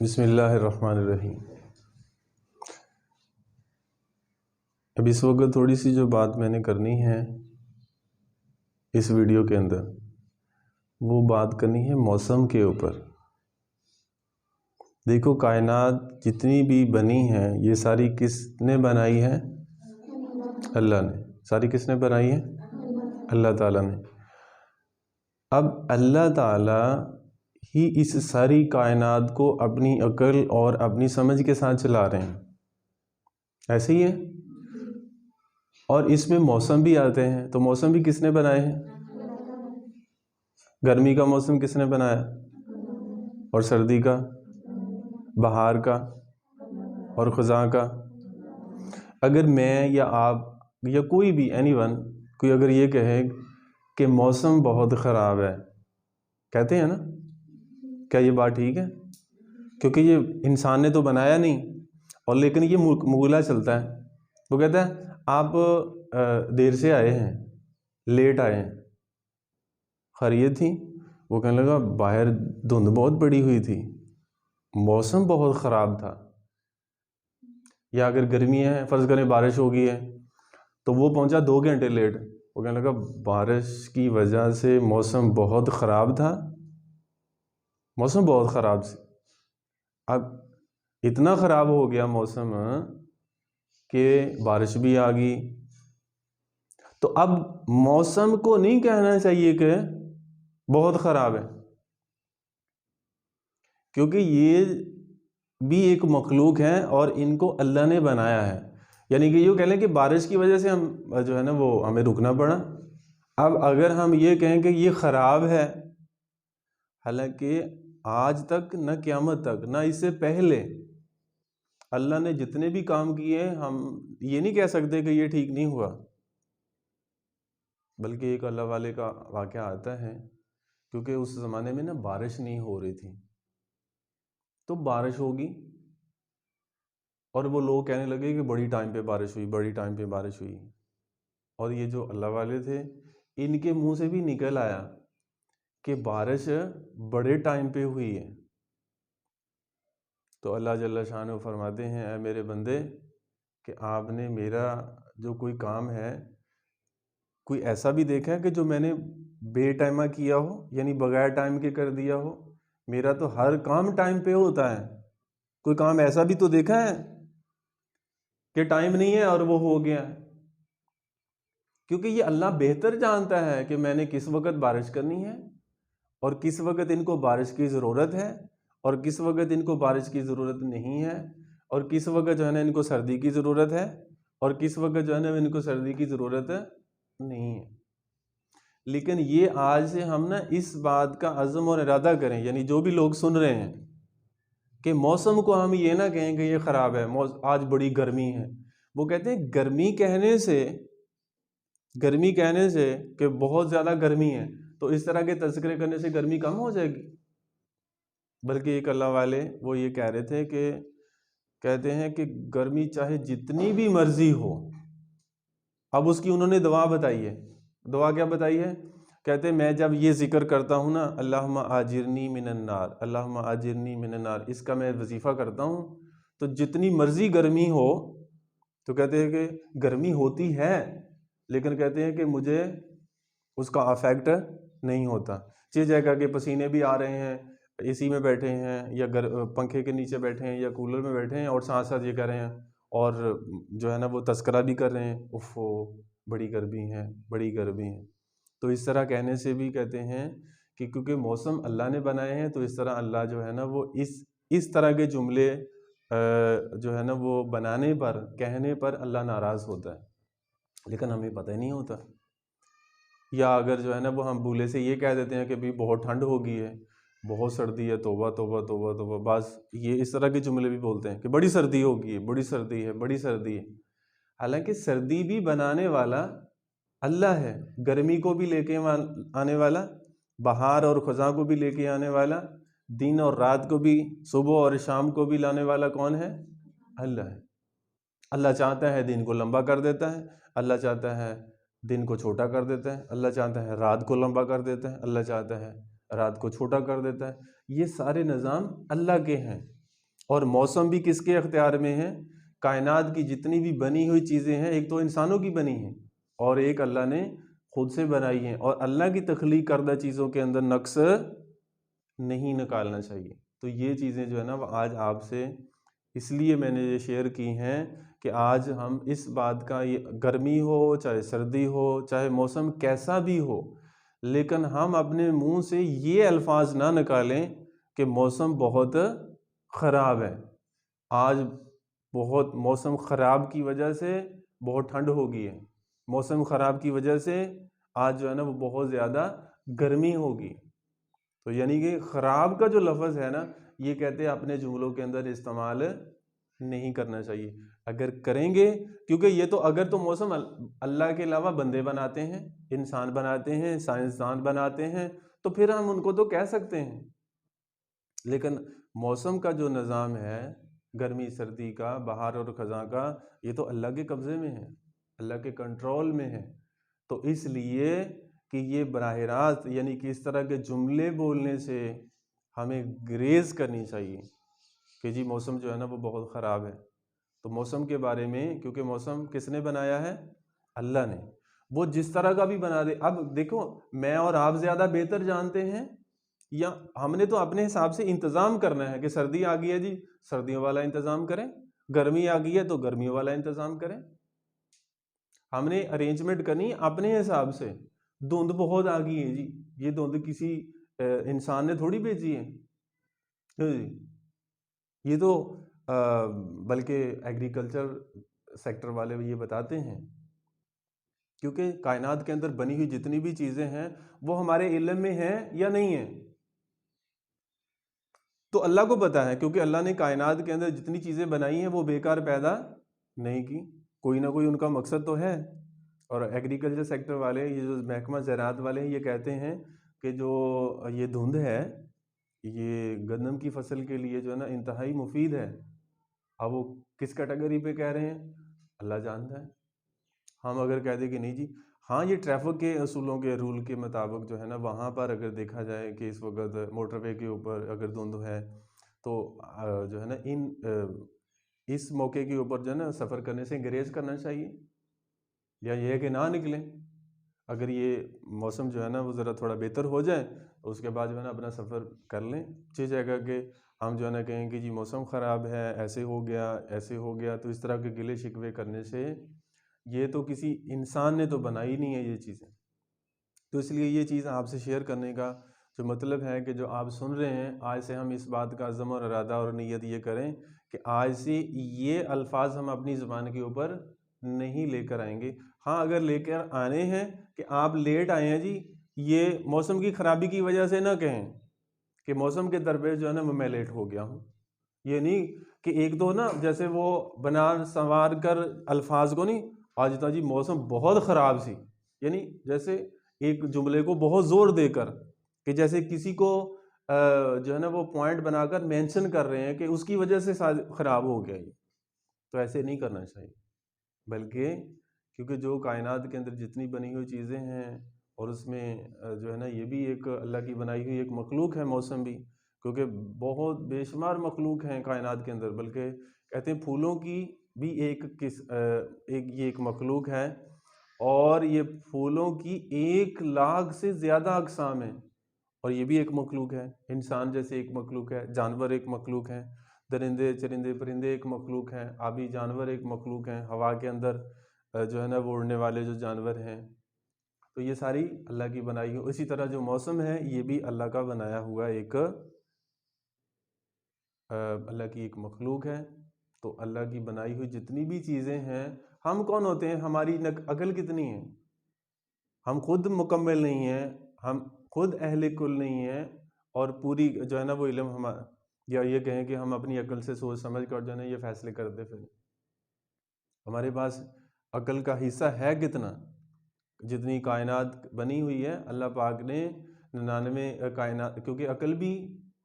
بسم اللہ الرحمن الرحیم۔ اب اس وقت تھوڑی سی جو بات میں نے کرنی ہے اس ویڈیو کے اندر، وہ بات کرنی ہے موسم کے اوپر۔ دیکھو، کائنات جتنی بھی بنی ہیں یہ ساری کس نے بنائی ہے؟ اللہ نے۔ ساری کس نے بنائی ہے؟ اللہ تعالیٰ نے۔ اب اللہ تعالیٰ ہی اس ساری کائنات کو اپنی عقل اور اپنی سمجھ کے ساتھ چلا رہے ہیں، ایسے ہی ہے۔ اور اس میں موسم بھی آتے ہیں، تو موسم بھی کس نے بنائے ہیں؟ گرمی کا موسم کس نے بنایا؟ اور سردی کا، بہار کا اور خزاں کا۔ اگر میں یا آپ یا کوئی بھی اینی ون کوئی اگر یہ کہے کہ موسم بہت خراب ہے، کہتے ہیں نا، کیا یہ بات ٹھیک ہے؟ کیونکہ یہ انسان نے تو بنایا نہیں، اور لیکن یہ مغلا چلتا ہے۔ وہ کہتا ہے آپ دیر سے آئے ہیں، لیٹ آئے ہیں، خیریت تھی؟ وہ کہنے لگا باہر دھند بہت بڑی ہوئی تھی، موسم بہت خراب تھا۔ یا اگر گرمی ہے، فرض کریں بارش ہو گئی ہے تو وہ پہنچا 2 گھنٹے لیٹ، وہ کہنے لگا بارش کی وجہ سے موسم بہت خراب تھا، موسم بہت خراب سے۔ اب اتنا خراب ہو گیا موسم کہ بارش بھی آ گئی، تو اب موسم کو نہیں کہنا چاہیے کہ بہت خراب ہے، کیونکہ یہ بھی ایک مخلوق ہے اور ان کو اللہ نے بنایا ہے۔ یعنی کہ یہ کہہ لیں کہ بارش کی وجہ سے ہم جو ہے نا وہ ہمیں رکنا پڑا۔ اب اگر ہم یہ کہیں کہ یہ خراب ہے، حالانکہ آج تک نہ قیامت تک نہ اس سے پہلے اللہ نے جتنے بھی کام کیے ہم یہ نہیں کہہ سکتے کہ یہ ٹھیک نہیں ہوا۔ بلکہ ایک اللہ والے کا واقعہ آتا ہے، کیونکہ اس زمانے میں نا بارش نہیں ہو رہی تھی، تو بارش ہوگی اور وہ لوگ کہنے لگے کہ بڑی ٹائم پہ بارش ہوئی، بڑی ٹائم پہ بارش ہوئی۔ اور یہ جو اللہ والے تھے ان کے منہ سے بھی نکل آیا کہ بارش بڑے ٹائم پہ ہوئی ہے۔ تو اللہ جل شانہ فرماتے ہیں اے میرے بندے کہ آپ نے میرا جو کوئی کام ہے کوئی ایسا بھی دیکھا ہے کہ جو میں نے بے ٹائمہ کیا ہو، یعنی بغیر ٹائم کے کر دیا ہو؟ میرا تو ہر کام ٹائم پہ ہوتا ہے۔ کوئی کام ایسا بھی تو دیکھا ہے کہ ٹائم نہیں ہے اور وہ ہو گیا؟ کیونکہ یہ اللہ بہتر جانتا ہے کہ میں نے کس وقت بارش کرنی ہے اور کس وقت ان کو بارش کی ضرورت ہے اور کس وقت ان کو بارش کی ضرورت نہیں ہے، اور کس وقت جو ہے نا ان کو سردی کی ضرورت ہے اور کس وقت جو ہے نا ان کو سردی کی ضرورت نہیں ہے۔ لیکن یہ آج سے ہم نا اس بات کا عزم اور ارادہ کریں، یعنی جو بھی لوگ سن رہے ہیں، کہ موسم کو ہم یہ نہ کہیں کہ یہ خراب ہے، آج بڑی گرمی ہے۔ وہ کہتے ہیں گرمی کہنے سے کہ بہت زیادہ گرمی ہے، تو اس طرح کے تذکرے کرنے سے گرمی کم ہو جائے گی؟ بلکہ ایک اللہ والے وہ یہ کہہ رہے تھے کہ کہتے ہیں کہ گرمی چاہے جتنی بھی مرضی ہو۔ اب اس کی انہوں نے دعا بتائی ہے۔ دعا کیا بتائی ہے؟ کہتے ہیں میں جب یہ ذکر کرتا ہوں نا اللہم آجرنی من النار، اللہم آجرنی من النار، اس کا میں وظیفہ کرتا ہوں تو جتنی مرضی گرمی ہو، تو کہتے ہیں کہ گرمی ہوتی ہے لیکن کہتے ہیں کہ مجھے اس کا افیکٹ نہیں ہوتا۔ چیز جگہ کے پسینے بھی آ رہے ہیں، اے سی میں بیٹھے ہیں یا پنکھے کے نیچے بیٹھے ہیں یا کولر میں بیٹھے ہیں، اور ساتھ ساتھ یہ کہہ رہے ہیں اور جو ہے نا وہ تذکرہ بھی کر رہے ہیں اوفو بڑی گرمی ہے، بڑی گرمی ہے۔ تو اس طرح کہنے سے بھی کہتے ہیں کہ کیونکہ موسم اللہ نے بنائے ہیں، تو اس طرح اللہ جو ہے نا وہ اس طرح کے جملے جو ہے نا وہ بنانے پر کہنے پر اللہ ناراض ہوتا ہے، لیکن ہمیں پتہ ہی نہیں ہوتا۔ یا اگر جو ہے نا وہ ہم بھولے سے یہ کہہ دیتے ہیں کہ بھی بہت ٹھنڈ ہو گئی ہے، بہت سردی ہے، توبہ توبہ توبہ توبہ، بعض یہ اس طرح کے جملے بھی بولتے ہیں کہ بڑی سردی ہو گئی ہے، بڑی سردی ہے، بڑی سردی ہے۔ حالانکہ سردی بھی بنانے والا اللہ ہے، گرمی کو بھی لے کے آنے والا، بہار اور خزاں کو بھی لے کے آنے والا، دن اور رات کو بھی، صبح اور شام کو بھی لانے والا کون ہے؟ اللہ ہے۔ اللہ چاہتا ہے دن کو لمبا کر دیتا ہے، اللہ چاہتا ہے دن کو چھوٹا کر دیتا ہے، اللہ چاہتا ہے رات کو لمبا کر دیتا ہے، اللہ چاہتا ہے رات کو چھوٹا کر دیتا ہے۔ یہ سارے نظام اللہ کے ہیں، اور موسم بھی کس کے اختیار میں ہے؟ کائنات کی جتنی بھی بنی ہوئی چیزیں ہیں، ایک تو انسانوں کی بنی ہیں اور ایک اللہ نے خود سے بنائی ہیں، اور اللہ کی تخلیق کردہ چیزوں کے اندر نقص نہیں نکالنا چاہیے۔ تو یہ چیزیں جو ہے نا وہ آج آپ سے اس لیے میں نے یہ شیئر کی ہیں کہ آج ہم اس بات کا، یہ گرمی ہو چاہے سردی ہو چاہے موسم کیسا بھی ہو، لیکن ہم اپنے منہ سے یہ الفاظ نہ نکالیں کہ موسم بہت خراب ہے، آج بہت موسم خراب کی وجہ سے بہت ٹھنڈ ہو گئی ہے، موسم خراب کی وجہ سے آج جو ہے نا وہ بہت زیادہ گرمی ہوگی۔ تو یعنی کہ خراب کا جو لفظ ہے نا، یہ کہتے ہیں اپنے جملوں کے اندر استعمال نہیں کرنا چاہیے۔ اگر کریں گے، کیونکہ یہ تو اگر تو موسم اللہ کے علاوہ بندے بناتے ہیں، انسان بناتے ہیں، سائنسدان بناتے ہیں، تو پھر ہم ان کو تو کہہ سکتے ہیں، لیکن موسم کا جو نظام ہے، گرمی سردی کا، بہار اور خزاں کا، یہ تو اللہ کے قبضے میں ہے، اللہ کے کنٹرول میں ہے۔ تو اس لیے کہ یہ براہ راست یعنی کہ اس طرح کے جملے بولنے سے ہمیں گریز کرنی چاہیے کہ جی موسم جو ہے نا وہ بہت خراب ہے۔ تو موسم کے بارے میں، کیونکہ موسم کس نے بنایا ہے؟ اللہ نے۔ وہ جس طرح کا بھی بنا دے۔ اب دیکھو، میں اور آپ زیادہ بہتر جانتے ہیں، یا ہم نے تو اپنے حساب سے انتظام کرنا ہے کہ سردی آ گئی ہے جی سردیوں والا انتظام کریں، گرمی آ گئی ہے تو گرمیوں والا انتظام کریں۔ ہم نے ارینجمنٹ کرنی اپنے حساب سے۔ دھند بہت آ گئی ہے جی، یہ دھند کسی انسان نے تھوڑی بھیجی ہے، یہ تو بلکہ ایگریکلچر سیکٹر والے بھی یہ بتاتے ہیں، کیونکہ کائنات کے اندر بنی ہوئی جتنی بھی چیزیں ہیں وہ ہمارے علم میں ہیں یا نہیں ہیں، تو اللہ کو پتہ ہے، کیونکہ اللہ نے کائنات کے اندر جتنی چیزیں بنائی ہیں وہ بیکار پیدا نہیں کی، کوئی نہ کوئی ان کا مقصد تو ہے۔ اور ایگریکلچر سیکٹر والے، یہ جو محکمہ زراعت والے ہیں، یہ کہتے ہیں کہ جو یہ دھند ہے یہ گندم کی فصل کے لیے جو ہے نا انتہائی مفید ہے۔ اب وہ کس کیٹیگری پہ کہہ رہے ہیں اللہ جانتا ہے۔ ہم اگر کہہ دیں کہ نہیں جی، ہاں یہ ٹریفک کے اصولوں کے رول کے مطابق جو ہے نا وہاں پر اگر دیکھا جائے کہ اس وقت موٹر وے کے اوپر اگر دھند ہے تو جو ہے نا اس موقع کے اوپر جو ہے نا سفر کرنے سے گریز کرنا چاہیے، یا یہ ہے کہ نہ نکلیں۔ اگر یہ موسم جو ہے نا وہ ذرا تھوڑا بہتر ہو جائے تو اس کے بعد جو ہے نا اپنا سفر کر لیں اچھی جگہ کے۔ ہم جو ہے نا کہیں کہ جی موسم خراب ہے، ایسے ہو گیا ایسے ہو گیا، تو اس طرح کے گلے شکوے کرنے سے یہ تو کسی انسان نے تو بنائی نہیں ہے یہ چیزیں۔ تو اس لیے یہ چیز آپ سے شیئر کرنے کا جو مطلب ہے کہ جو آپ سن رہے ہیں، آج سے ہم اس بات کا عزم اور ارادہ اور نیت یہ کریں کہ آج سے یہ الفاظ ہم اپنی زبان کے اوپر نہیں لے کر آئیں گے۔ ہاں اگر لے کر آنے ہیں کہ آپ لیٹ آئے ہیں جی، یہ موسم کی خرابی کی وجہ سے نہ کہیں کہ موسم کے درپیش جو ہے نا میں لیٹ ہو گیا ہوں۔ یہ نہیں کہ ایک دو نا جیسے وہ بنا سنوار کر الفاظ کو نہیں، آج تا جی موسم بہت خراب سی، یعنی جیسے ایک جملے کو بہت زور دے کر کہ جیسے کسی کو جو ہے نا وہ پوائنٹ بنا کر مینشن کر رہے ہیں کہ اس کی وجہ سے خراب ہو گیا یہ، تو ایسے نہیں کرنا چاہیے۔ بلکہ کیونکہ جو کائنات کے اندر جتنی بنی ہوئی چیزیں ہیں، اور اس میں جو ہے نا یہ بھی ایک اللہ کی بنائی ہوئی ایک مخلوق ہے موسم بھی، کیونکہ بہت بے شمار مخلوق ہیں کائنات کے اندر، بلکہ کہتے ہیں پھولوں کی بھی ایک مخلوق ہے، اور یہ پھولوں کی 1,00,000 سے زیادہ اقسام ہیں، اور یہ بھی ایک مخلوق ہے۔ انسان جیسے ایک مخلوق ہے، جانور ایک مخلوق ہے، درندے چرندے پرندے ایک مخلوق ہیں، آبی جانور ایک مخلوق ہیں، ہوا کے اندر جو ہے نا وہ اڑنے والے جو جانور ہیں، تو یہ ساری اللہ کی بنائی ہوئی۔ اسی طرح جو موسم ہے یہ بھی اللہ کا بنایا ہوا ایک اللہ کی ایک مخلوق ہے۔ تو اللہ کی بنائی ہوئی جتنی بھی چیزیں ہیں، ہم کون ہوتے ہیں؟ ہماری عقل کتنی ہے؟ ہم خود مکمل نہیں ہیں، ہم خود اہل کل نہیں ہیں، اور پوری جو ہے نا وہ علم ہمارا، یا یہ کہیں کہ ہم اپنی عقل سے سوچ سمجھ کر جو ہے نا یہ فیصلے کرتے پھر ہمارے پاس عقل کا حصہ ہے کتنا؟ جتنی کائنات بنی ہوئی ہے اللہ پاک نے 99 کائنات، کیونکہ عقل بھی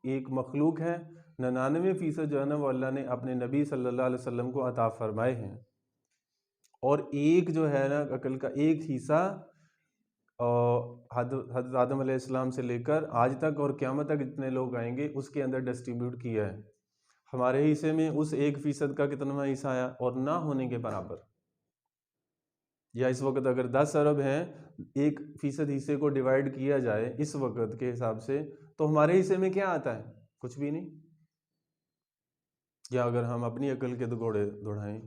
ایک مخلوق ہے، 99% جو ہے نا وہ اللہ نے اپنے نبی صلی اللہ علیہ وسلم کو عطا فرمائے ہیں، اور ایک جو ہے نا عقل کا ایک حصہ حضرت آدم علیہ السلام سے لے کر آج تک اور قیامت تک جتنے لوگ آئیں گے اس کے اندر ڈسٹریبیوٹ کیا ہے۔ ہمارے حصے میں اس 1% کا کتنا حصہ آیا، اور نہ ہونے کے برابر، یا اس وقت اگر 10 ارب ہیں، 1% حصے کو ڈیوائیڈ کیا جائے اس وقت کے حساب سے، تو ہمارے حصے میں کیا آتا ہے؟ کچھ بھی نہیں۔ یا اگر ہم اپنی عقل کے گھوڑے دوڑائیں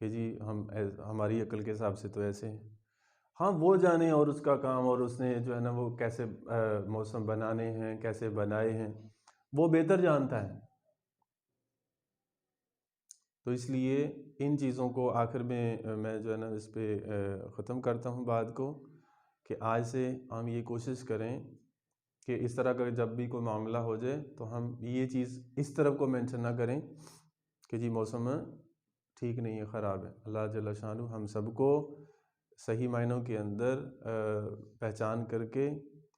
کہ جی ہماری عقل کے حساب سے تو ایسے ہیں، ہاں وہ جانے، اور اس کا کام، اور اس نے جو ہے نا وہ کیسے موسم بنانے ہیں، کیسے بنائے ہیں، وہ بہتر جانتا ہے۔ تو اس لیے ان چیزوں کو آخر میں جو ہے نا اس پہ ختم کرتا ہوں بات کو، کہ آج سے ہم یہ کوشش کریں کہ اس طرح کا جب بھی کوئی معاملہ ہو جائے تو ہم یہ چیز اس طرف کو مینشن نہ کریں کہ جی موسم ٹھیک نہیں ہے، خراب ہے۔ اللہ جل شانہ ہم سب کو صحیح معنوں کے اندر پہچان کر کے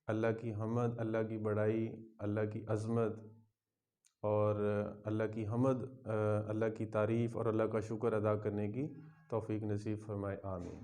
اللہ کی حمد، اللہ کی بڑائی، اللہ کی عظمت اور اللہ کی حمد، اللہ کی تعریف اور اللہ کا شکر ادا کرنے کی توفیق نصیب فرمائے، آمین۔